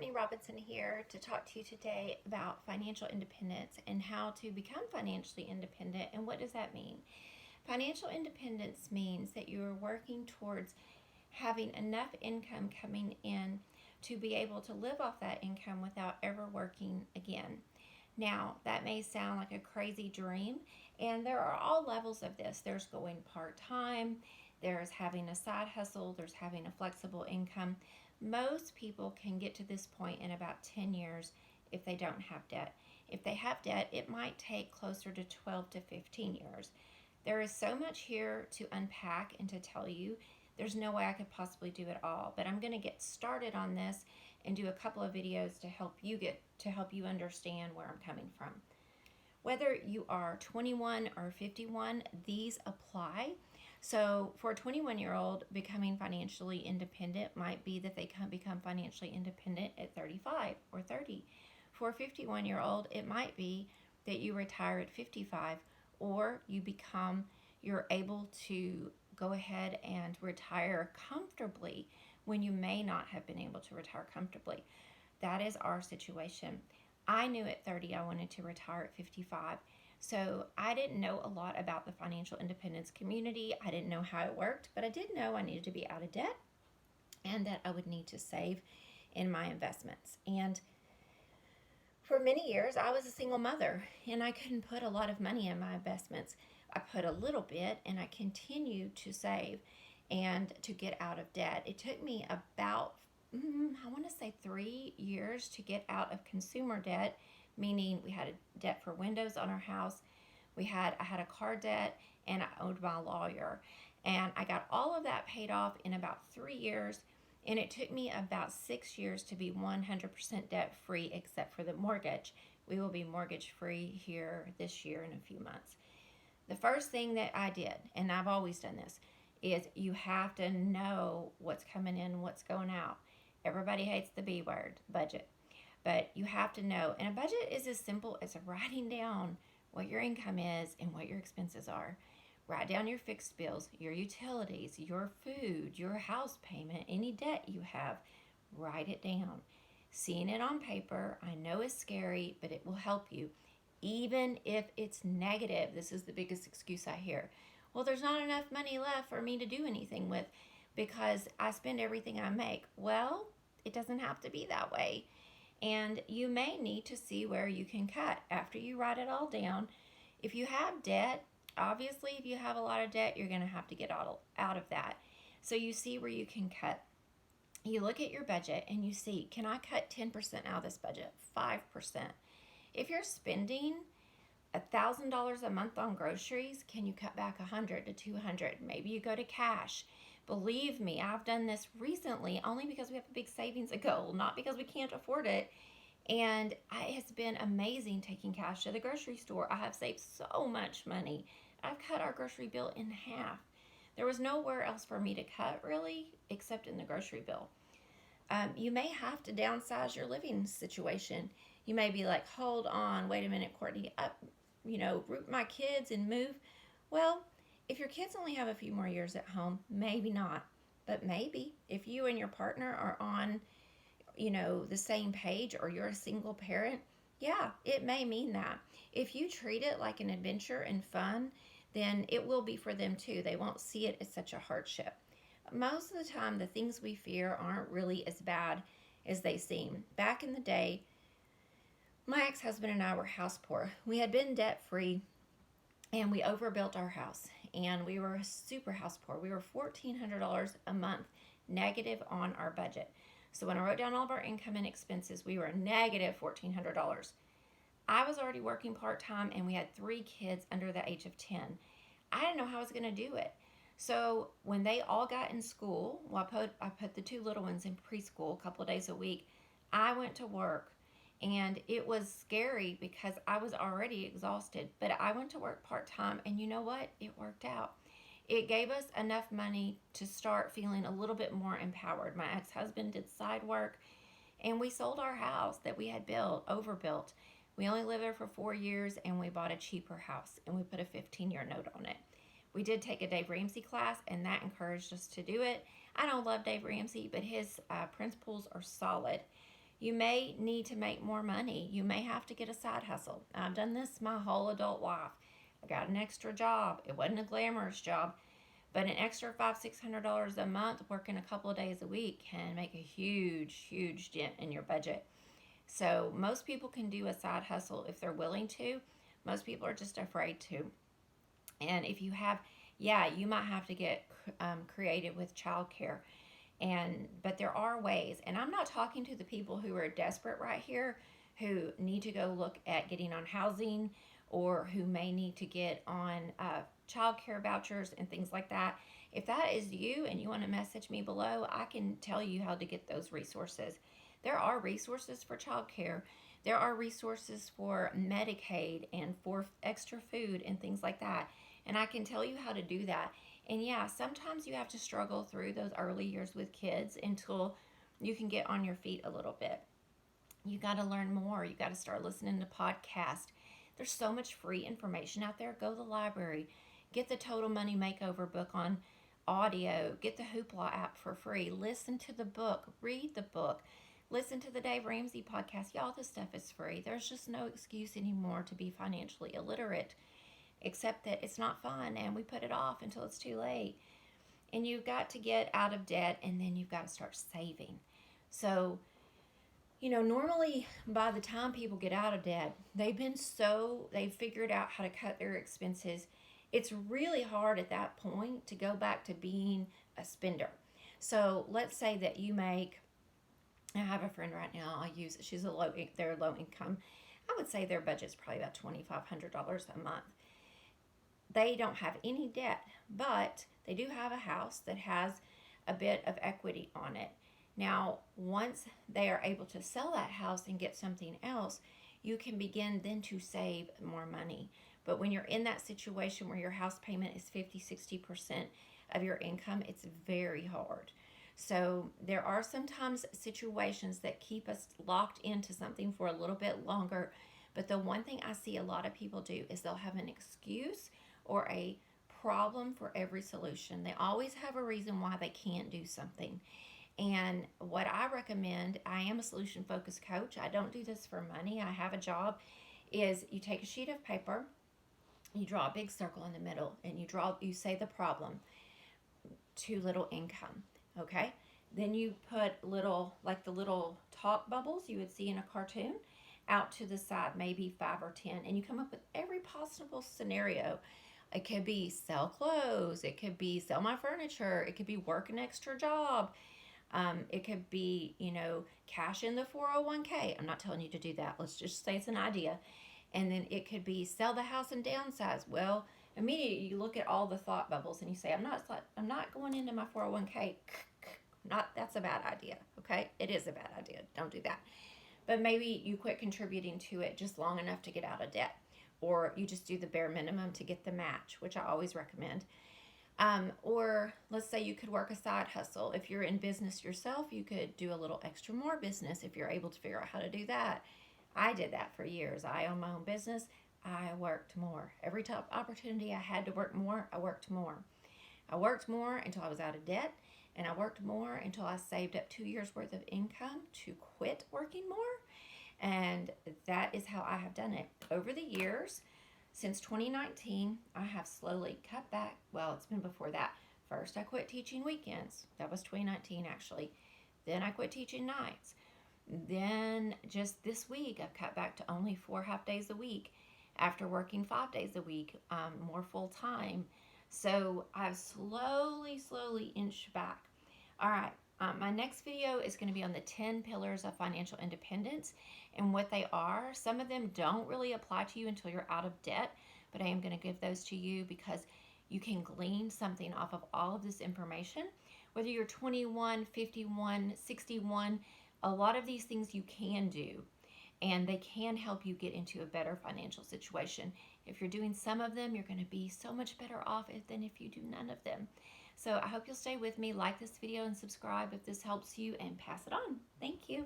Courtney Robinson here to talk to you today about financial independence and how to become financially independent. And what does that mean? Financial independence means that you're working towards having enough income coming in to be able to live off that income without ever working again. Now, that may sound like a crazy dream, and there are all levels of this. There's going part time, there's having a side hustle, there's having a flexible income. Most people can get to this point in about 10 years if they don't have debt. If they have debt, it might take closer to 12 to 15 years. There is so much here to unpack and to tell you. There's no way I could possibly do it all, but I'm going to get started on this and do a couple of videos to help you understand where I'm coming from. Whether you are 21 or 51, these apply. So for a 21-year-old, becoming financially independent might be that they can become financially independent at 35 or 30. For a 51-year-old, it might be that you retire at 55, or you're able to go ahead and retire comfortably when you may not have been able to retire comfortably. That is our situation. I knew at 30 I wanted to retire at 55. So I didn't know a lot about the financial independence community. I didn't know how it worked, but I did know I needed to be out of debt and that I would need to save in my investments. And for many years, I was a single mother and I couldn't put a lot of money in my investments. I put a little bit and I continued to save and to get out of debt. It took me about, I want to say 3 years to get out of consumer debt, meaning we had a debt for windows on our house. I had a car debt and I owed my lawyer. And I got all of that paid off in about 3 years. And it took me about 6 years to be 100% debt free, except for the mortgage. We will be mortgage free here this year in a few months. The first thing that I did, and I've always done this, is you have to know what's coming in and what's going out. Everybody hates the B word, budget. But you have to know. And a budget is as simple as writing down what your income is and what your expenses are. Write down your fixed bills, your utilities, your food, your house payment, any debt you have. Write it down. Seeing it on paper, I know is scary, but it will help you. Even if it's negative, this is the biggest excuse I hear. Well, there's not enough money left for me to do anything with because I spend everything I make. Well, it doesn't have to be that way. And you may need to see where you can cut after you write it all down. If you have debt, obviously if you have a lot of debt, you're going to have to get out of that. So you see where you can cut. You look at your budget and you see, can I cut 10% out of this budget? 5%. If you're spending $1,000 a month on groceries, can you cut back 100 to 200? Maybe you go to cash. Believe me, I've done this recently only because we have a big savings goal, not because we can't afford it. And it has been amazing taking cash to the grocery store. I have saved so much money. I've cut our grocery bill in half. There was nowhere else for me to cut really except in the grocery bill. You may have to downsize your living situation. You may be like, hold on, wait a minute, Courtney, root my kids and move. Well, if your kids only have a few more years at home, maybe not. But maybe if you and your partner are on, the same page, or you're a single parent, yeah, it may mean that. If you treat it like an adventure and fun, then it will be for them too. They won't see it as such a hardship. Most of the time, the things we fear aren't really as bad as they seem. Back in the day, my ex-husband and I were house poor. We had been debt-free, and we overbuilt our house, and we were super house poor. We were $1,400 a month negative on our budget. So when I wrote down all of our income and expenses, we were negative $1,400. I was already working part-time, and we had 3 kids under the age of 10. I didn't know how I was going to do it. So when they all got in school, I put the 2 little ones in preschool a couple of days a week, I went to work. And it was scary because I was already exhausted. But I went to work part-time, and you know what? It worked out. It gave us enough money to start feeling a little bit more empowered. My ex-husband did side work, and we sold our house that we had overbuilt. We only lived there for 4 years, and we bought a cheaper house, and we put a 15-year note on it. We did take a Dave Ramsey class, and that encouraged us to do it. I don't love Dave Ramsey, but his principles are solid. You may need to make more money. You may have to get a side hustle. I've done this my whole adult life. I got an extra job. It wasn't a glamorous job, but an extra $500-600 a month working a couple of days a week can make a huge dent in your budget. So most people can do a side hustle if they're willing to. Most people are just afraid to. And if you have, you might have to get creative with childcare. But there are ways. And I'm not talking to the people who are desperate right here, who need to go look at getting on housing, or who may need to get on child care vouchers and things like that. If that is you and you want to message me below, I can tell you how to get those resources. There are resources for child care. There are resources for Medicaid and for extra food and things like that. And I can tell you how to do that. And sometimes you have to struggle through those early years with kids until you can get on your feet a little bit. You got to learn more. You got to start listening to podcasts. There's so much free information out there. Go to the library. Get the Total Money Makeover book on audio. Get the Hoopla app for free. Listen to the book. Read the book. Listen to the Dave Ramsey podcast. Y'all, this stuff is free. There's just no excuse anymore to be financially illiterate, except that it's not fun and we put it off until it's too late. And you've got to get out of debt, and then you've got to start saving. So, normally by the time people get out of debt, they've figured out how to cut their expenses. It's really hard at that point to go back to being a spender. So let's say that I have a friend right now, they're low income. I would say their budget's probably about $2,500 a month. They don't have any debt, but they do have a house that has a bit of equity on it. Now, once they are able to sell that house and get something else, you can begin then to save more money. But when you're in that situation where your house payment is 50-60% of your income, it's very hard. So there are sometimes situations that keep us locked into something for a little bit longer. But the one thing I see a lot of people do is they'll have an excuse or a problem for every solution. They always have a reason why they can't do something. And what I recommend, I am a solution focused coach. I don't do this for money. I have a job. Is you take a sheet of paper, you draw a big circle in the middle, and you say the problem, too little income. Okay? Then you put the little talk bubbles you would see in a cartoon out to the side, maybe 5 or 10, and you come up with every possible scenario. It could be sell clothes. It could be sell my furniture. It could be work an extra job. It could be, cash in the 401k. I'm not telling you to do that. Let's just say it's an idea. And then it could be sell the house and downsize. Well, immediately you look at all the thought bubbles and you say, I'm not going into my 401k. That's a bad idea. Okay. It is a bad idea. Don't do that. But maybe you quit contributing to it just long enough to get out of debt, or you just do the bare minimum to get the match, which I always recommend. Or let's say you could work a side hustle. If you're in business yourself, you could do a little extra more business if you're able to figure out how to do that. I did that for years. I own my own business. I worked more. Every top opportunity I had to work more, I worked more. I worked more until I was out of debt, and I worked more until I saved up 2 years worth of income to quit working more. And that is how I have done it. Over the years, since 2019, I have slowly cut back. Well, it's been before that. First, I quit teaching weekends. That was 2019, actually. Then I quit teaching nights. Then just this week, I've cut back to only 4 half days a week after working 5 days a week, more full time. So I've slowly inched back. All right. My next video is going to be on the 10 pillars of financial independence and what they are. Some of them don't really apply to you until you're out of debt, but I am going to give those to you because you can glean something off of all of this information. Whether you're 21, 51, 61, a lot of these things you can do, and they can help you get into a better financial situation. If you're doing some of them, you're going to be so much better off than if you do none of them. So I hope you'll stay with me, like this video, and subscribe if this helps you, and pass it on. Thank you.